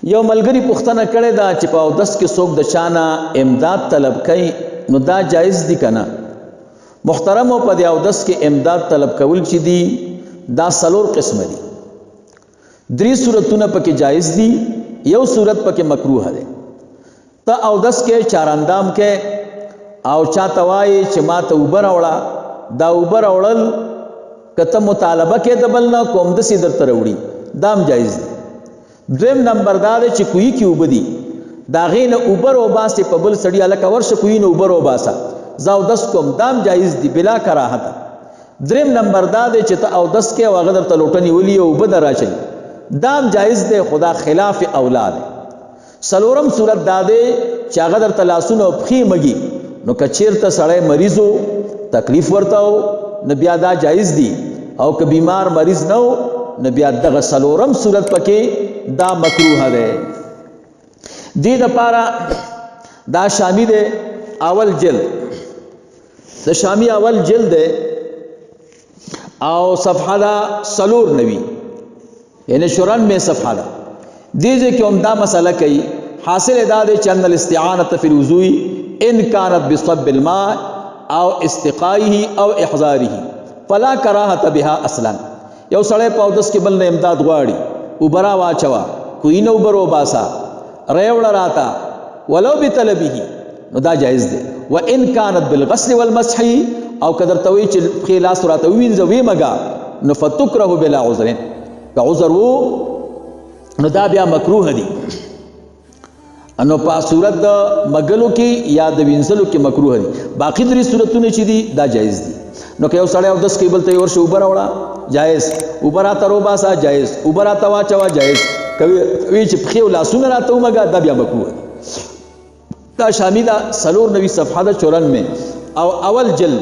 یو ملګری پوښتنه کړې ده چې په اودس کې څوک د چانه امداد طلب کوي نو دا جایز دي کنه؟ محترم په دې اودس کې امداد طلب کول چې دي دا څلور قسم دي. درې صورتونه پکې جایز دي، یو صورت پکې مکروه ده. ته اودس کې چاراندام کې او چاته وایي چې ما ته اوبه راوړه، دا اوبه راوړل کته مطالبه کې د بل نه کوم دسې درته راوړي دام جایز دي. دویم نمبر دا دی چې کوی کې اوبه دي دا غې نه اوبه روباسې په بل سړي هلکه ورشه کوی نه اوبه روباسه زه اودس کوم دام جایز دي بلا کراهت. دریم نمبر دا دی چې ته اودس کې او هغه درته لوټه نیولي او اوبه در اچوي دام جایز دی، خدا خلاف اولا دی. څلورم صورت دا دی چې هغه درته لاسونه او پښې مږي نو که چېرته سړی مریض و تکلیف ورته و نو بیا دا جایز دي، او که بیمار مریض نه و نو بیا دغه څلورم صورت پکې دا مکروه ده. دې دپاره دا شامی ده اول جلد، د شامی اول جلد ده او صفحه دا 94 یعنی 94 صفحه ده. دې کې هم دا مسله کوي حاصل دا ده چې ان الاستعانه فی الوضوء ان كانت بصب الماء او استقائه او احضاره فلا کراهه بها اصلا. یو سړی په اودس کې بل نه امداد غواړي، اوبرا واچوا کوی نه اوبر وباسا ریوړه راته ولو بطلبه نو دا جایز دی. و ان كانت بالغسل والمسح او قدر توي چې خلاص راته وینځه وی مګا نو فتکره بلا عذر، که عذر وو نو دا بیا مکروه دی. انو په صورت د مګلو کې یا د وینځلو کې مکروه دی. باقی درې صورتونه چې دي دا جایز دي. نو که یو سړی اودس کې بل ته ورشه اوبه راوړه جایز، اوبه راته روباسه جایز، اوبه راته واچوه جایز، کوي چې پښې او لاسونه راته ومږه دا بیا مکروه دی. دا شامی دا 94 صفحه ده 94 او اول جلد